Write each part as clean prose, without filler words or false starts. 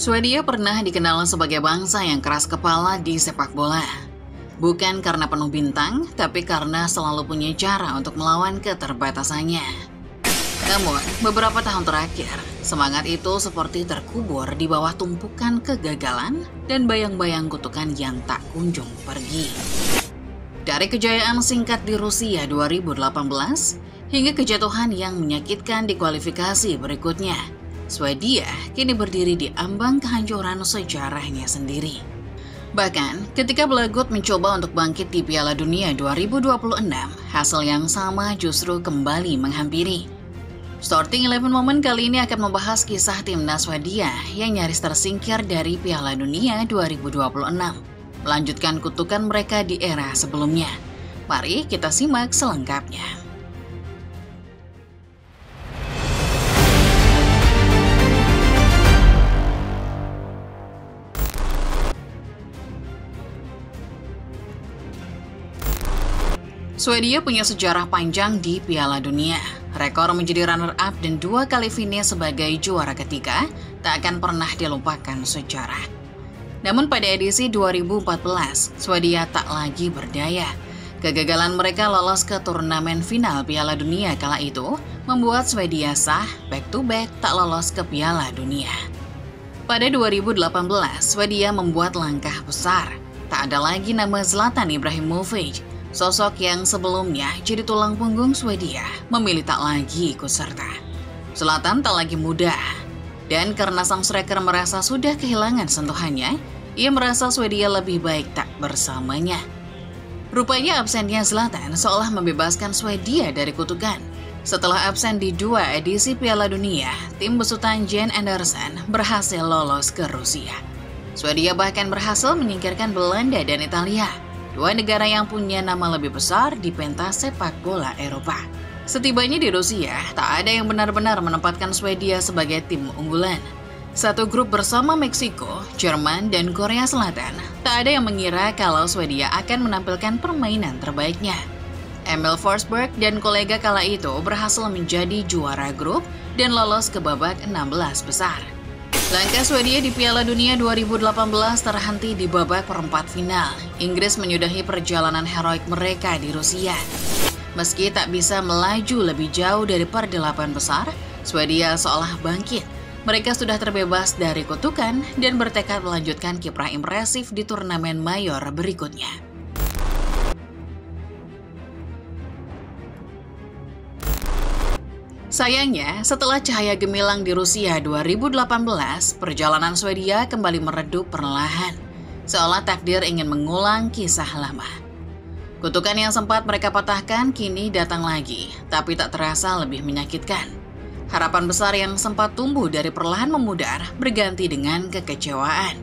Swedia pernah dikenal sebagai bangsa yang keras kepala di sepak bola. Bukan karena penuh bintang, tapi karena selalu punya cara untuk melawan keterbatasannya. Namun, beberapa tahun terakhir, semangat itu seperti terkubur di bawah tumpukan kegagalan dan bayang-bayang kutukan yang tak kunjung pergi. Dari kejayaan singkat di Rusia 2018, hingga kejatuhan yang menyakitkan di kualifikasi berikutnya, Swedia kini berdiri di ambang kehancuran sejarahnya sendiri. Bahkan, ketika Blagoth mencoba untuk bangkit di Piala Dunia 2026, hasil yang sama justru kembali menghampiri. Starting 11 Moment kali ini akan membahas kisah timnas Swedia yang nyaris tersingkir dari Piala Dunia 2026, melanjutkan kutukan mereka di era sebelumnya. Mari kita simak selengkapnya. Swedia punya sejarah panjang di Piala Dunia. Rekor menjadi runner-up dan 2 kali finish sebagai juara ketiga tak akan pernah dilupakan sejarah. Namun pada edisi 2014, Swedia tak lagi berdaya. Kegagalan mereka lolos ke turnamen final Piala Dunia kala itu membuat Swedia sah back-to-back tak lolos ke Piala Dunia. Pada 2018, Swedia membuat langkah besar. Tak ada lagi nama Zlatan Ibrahimovic. Sosok yang sebelumnya jadi tulang punggung Swedia memilih tak lagi ikut serta. Zlatan tak lagi muda, dan karena sang striker merasa sudah kehilangan sentuhannya, ia merasa Swedia lebih baik tak bersamanya. Rupanya absennya Zlatan seolah membebaskan Swedia dari kutukan. Setelah absen di 2 edisi Piala Dunia, tim besutan Jan Andersson berhasil lolos ke Rusia. Swedia bahkan berhasil menyingkirkan Belanda dan Italia, 2 negara yang punya nama lebih besar di pentas sepak bola Eropa. Setibanya di Rusia, tak ada yang benar-benar menempatkan Swedia sebagai tim unggulan. Satu grup bersama Meksiko, Jerman, dan Korea Selatan, tak ada yang mengira kalau Swedia akan menampilkan permainan terbaiknya. Emil Forsberg dan kolega kala itu berhasil menjadi juara grup dan lolos ke babak 16 besar. Langkah Swedia di Piala Dunia 2018 terhenti di babak perempat final. Inggris menyudahi perjalanan heroik mereka di Rusia. Meski tak bisa melaju lebih jauh dari perdelapan besar, Swedia seolah bangkit. Mereka sudah terbebas dari kutukan dan bertekad melanjutkan kiprah impresif di turnamen mayor berikutnya. Sayangnya, setelah cahaya gemilang di Rusia 2018, perjalanan Swedia kembali meredup perlahan, seolah takdir ingin mengulang kisah lama. Kutukan yang sempat mereka patahkan kini datang lagi, tapi tak terasa lebih menyakitkan. Harapan besar yang sempat tumbuh dari perlahan memudar berganti dengan kekecewaan.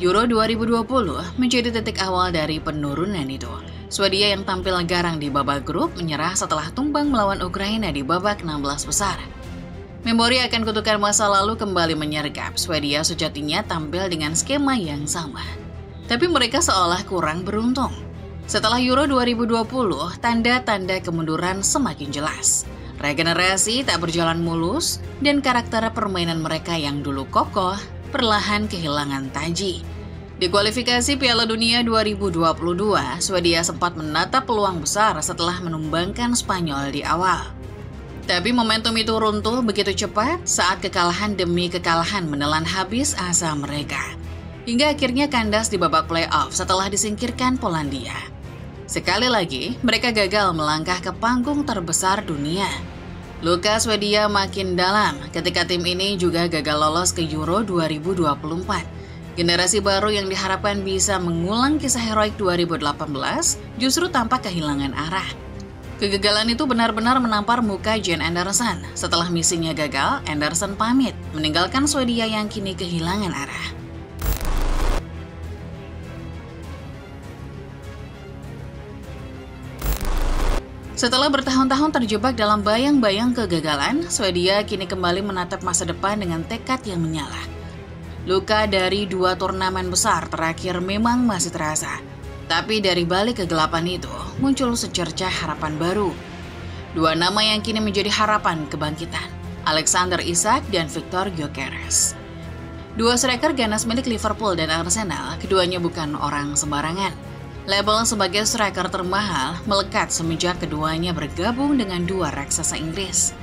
Euro 2020 menjadi titik awal dari penurunan itu. Swedia yang tampil garang di babak grup menyerah setelah tumbang melawan Ukraina di babak 16 besar. Memori akan kutukan masa lalu kembali menyergap. Swedia sejatinya tampil dengan skema yang sama, tapi mereka seolah kurang beruntung. Setelah Euro 2020, tanda-tanda kemunduran semakin jelas. Regenerasi tak berjalan mulus, dan karakter permainan mereka yang dulu kokoh perlahan kehilangan taji. Di kualifikasi Piala Dunia 2022, Swedia sempat menatap peluang besar setelah menumbangkan Spanyol di awal. Tapi momentum itu runtuh begitu cepat saat kekalahan demi kekalahan menelan habis asa mereka. Hingga akhirnya kandas di babak playoff setelah disingkirkan Polandia. Sekali lagi, mereka gagal melangkah ke panggung terbesar dunia. Luka Swedia makin dalam ketika tim ini juga gagal lolos ke Euro 2024. Generasi baru yang diharapkan bisa mengulang kisah heroik 2018 justru tampak kehilangan arah. Kegagalan itu benar-benar menampar muka Jan Andersson. Setelah misinya gagal, Andersson pamit, meninggalkan Swedia yang kini kehilangan arah. Setelah bertahun-tahun terjebak dalam bayang-bayang kegagalan, Swedia kini kembali menatap masa depan dengan tekad yang menyala. Luka dari 2 turnamen besar terakhir memang masih terasa. Tapi dari balik kegelapan itu, muncul secercah harapan baru. 2 nama yang kini menjadi harapan kebangkitan, Alexander Isak dan Viktor Gyökeres. Dua striker ganas milik Liverpool dan Arsenal, keduanya bukan orang sembarangan. Label sebagai striker termahal melekat semenjak keduanya bergabung dengan dua raksasa Inggris.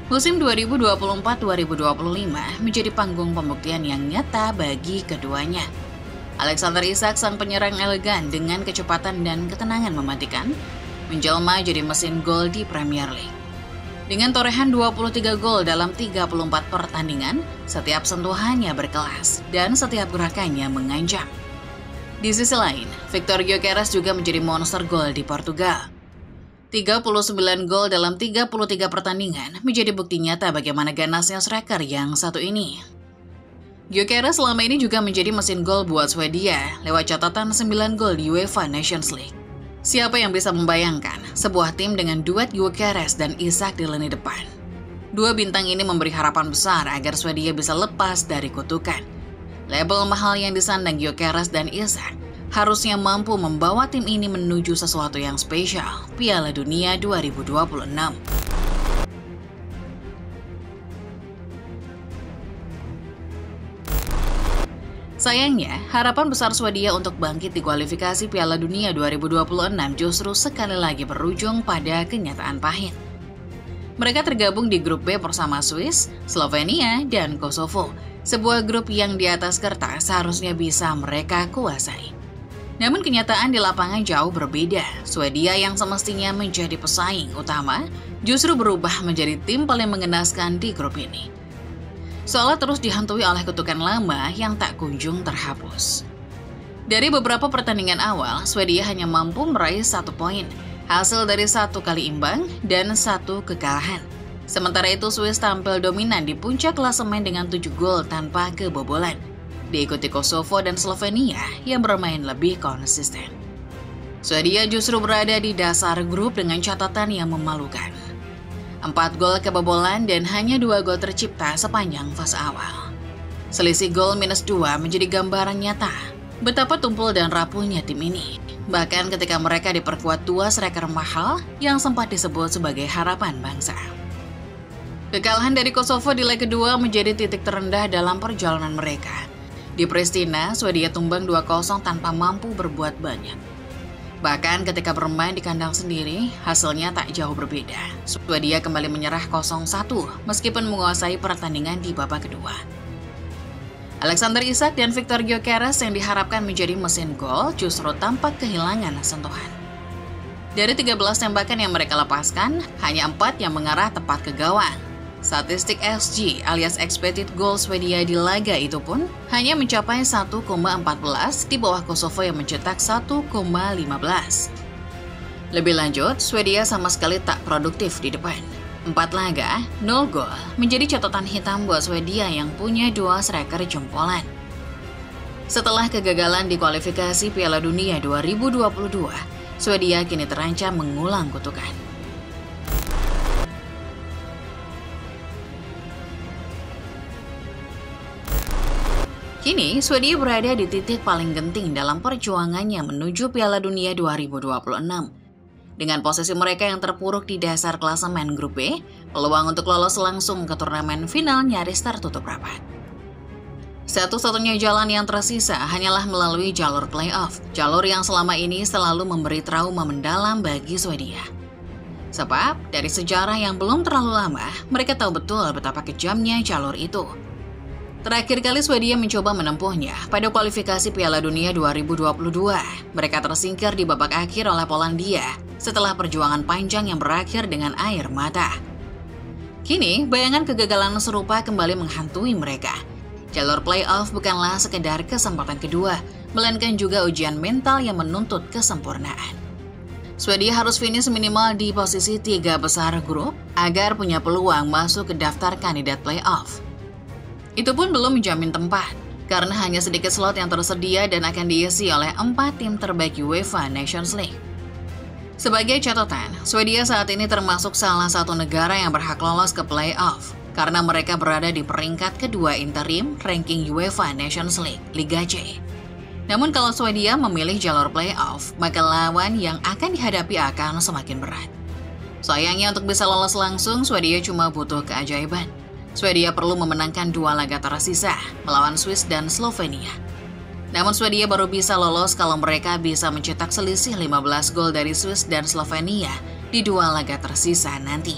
Musim 2024-2025 menjadi panggung pembuktian yang nyata bagi keduanya. Alexander Isak, sang penyerang elegan dengan kecepatan dan ketenangan mematikan, menjelma jadi mesin gol di Premier League. Dengan torehan 23 gol dalam 34 pertandingan, setiap sentuhannya berkelas dan setiap gerakannya mengancam. Di sisi lain, Victor Gyökeres juga menjadi monster gol di Portugal. 39 gol dalam 33 pertandingan menjadi bukti nyata bagaimana ganasnya striker yang satu ini. Gyökeres selama ini juga menjadi mesin gol buat Swedia lewat catatan 9 gol di UEFA Nations League. Siapa yang bisa membayangkan sebuah tim dengan duet Gyökeres dan Isak di lini depan? Dua bintang ini memberi harapan besar agar Swedia bisa lepas dari kutukan. Label mahal yang disandang Gyökeres dan Isak harusnya mampu membawa tim ini menuju sesuatu yang spesial, Piala Dunia 2026. Sayangnya, harapan besar Swedia untuk bangkit di kualifikasi Piala Dunia 2026 justru sekali lagi berujung pada kenyataan pahit. Mereka tergabung di grup B bersama Swiss, Slovenia, dan Kosovo, sebuah grup yang di atas kertas seharusnya bisa mereka kuasai. Namun kenyataan di lapangan jauh berbeda. Swedia yang semestinya menjadi pesaing utama justru berubah menjadi tim paling mengenaskan di grup ini. Seolah terus dihantui oleh kutukan lama yang tak kunjung terhapus. Dari beberapa pertandingan awal, Swedia hanya mampu meraih 1 poin, hasil dari 1 kali imbang dan 1 kekalahan. Sementara itu, Swiss tampil dominan di puncak klasemen dengan 7 gol tanpa kebobolan. Diikuti Kosovo dan Slovenia yang bermain lebih konsisten. Swedia justru berada di dasar grup dengan catatan yang memalukan. 4 gol kebobolan dan hanya 2 gol tercipta sepanjang fase awal. Selisih gol -2 menjadi gambaran nyata betapa tumpul dan rapuhnya tim ini. Bahkan ketika mereka diperkuat 2 striker mahal yang sempat disebut sebagai harapan bangsa. Kekalahan dari Kosovo di leg kedua menjadi titik terendah dalam perjalanan mereka. Di Pristina, Swedia tumbang 2-0 tanpa mampu berbuat banyak. Bahkan ketika bermain di kandang sendiri, hasilnya tak jauh berbeda. Swedia kembali menyerah 0-1 meskipun menguasai pertandingan di babak kedua. Alexander Isak dan Victor Gyökeres yang diharapkan menjadi mesin gol justru tampak kehilangan sentuhan. Dari 13 tembakan yang mereka lepaskan, hanya 4 yang mengarah tepat ke gawang. Statistik XG alias expected goal Swedia di laga itu pun hanya mencapai 1,14 di bawah Kosovo yang mencetak 1,15. Lebih lanjut, Swedia sama sekali tak produktif di depan. 4 laga, 0 gol menjadi catatan hitam buat Swedia yang punya 2 striker jempolan. Setelah kegagalan di kualifikasi Piala Dunia 2022, Swedia kini terancam mengulang kutukan. Kini, Swedia berada di titik paling genting dalam perjuangannya menuju Piala Dunia 2026. Dengan posisi mereka yang terpuruk di dasar klasemen grup B, peluang untuk lolos langsung ke turnamen final nyaris tertutup rapat. Satu-satunya jalan yang tersisa hanyalah melalui jalur playoff, jalur yang selama ini selalu memberi trauma mendalam bagi Swedia. Sebab, dari sejarah yang belum terlalu lama, mereka tahu betul betapa kejamnya jalur itu. Terakhir kali Swedia mencoba menempuhnya pada kualifikasi Piala Dunia 2022. Mereka tersingkir di babak akhir oleh Polandia setelah perjuangan panjang yang berakhir dengan air mata. Kini, bayangan kegagalan serupa kembali menghantui mereka. Jalur playoff bukanlah sekedar kesempatan kedua, melainkan juga ujian mental yang menuntut kesempurnaan. Swedia harus finish minimal di posisi 3 besar grup agar punya peluang masuk ke daftar kandidat playoff. Itu pun belum menjamin tempat, karena hanya sedikit slot yang tersedia dan akan diisi oleh 4 tim terbaik UEFA Nations League. Sebagai catatan, Swedia saat ini termasuk salah satu negara yang berhak lolos ke playoff, karena mereka berada di peringkat kedua interim ranking UEFA Nations League, Liga C. Namun kalau Swedia memilih jalur playoff, maka lawan yang akan dihadapi akan semakin berat. Sayangnya untuk bisa lolos langsung, Swedia cuma butuh keajaiban. Swedia perlu memenangkan 2 laga tersisa melawan Swiss dan Slovenia. Namun Swedia baru bisa lolos kalau mereka bisa mencetak selisih 15 gol dari Swiss dan Slovenia di 2 laga tersisa nanti.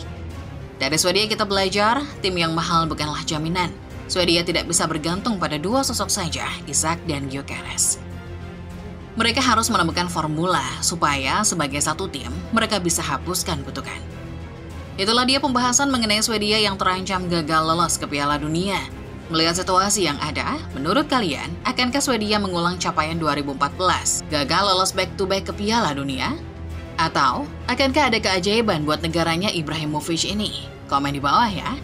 Dari Swedia kita belajar, tim yang mahal bukanlah jaminan. Swedia tidak bisa bergantung pada 2 sosok saja, Isak dan Gyökeres. Mereka harus menemukan formula supaya sebagai satu tim, mereka bisa hapuskan kutukan. Itulah dia pembahasan mengenai Swedia yang terancam gagal lolos ke Piala Dunia. Melihat situasi yang ada, menurut kalian, akankah Swedia mengulang capaian 2014, gagal lolos back-to-back ke Piala Dunia? Atau, akankah ada keajaiban buat negaranya Ibrahimovic ini? Komen di bawah ya.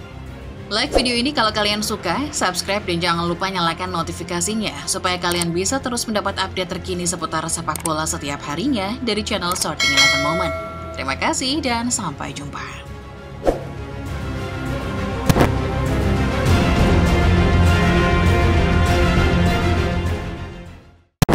Like video ini kalau kalian suka, subscribe dan jangan lupa nyalakan notifikasinya supaya kalian bisa terus mendapat update terkini seputar sepak bola setiap harinya dari channel Sorting 11 Moment. Terima kasih dan sampai jumpa.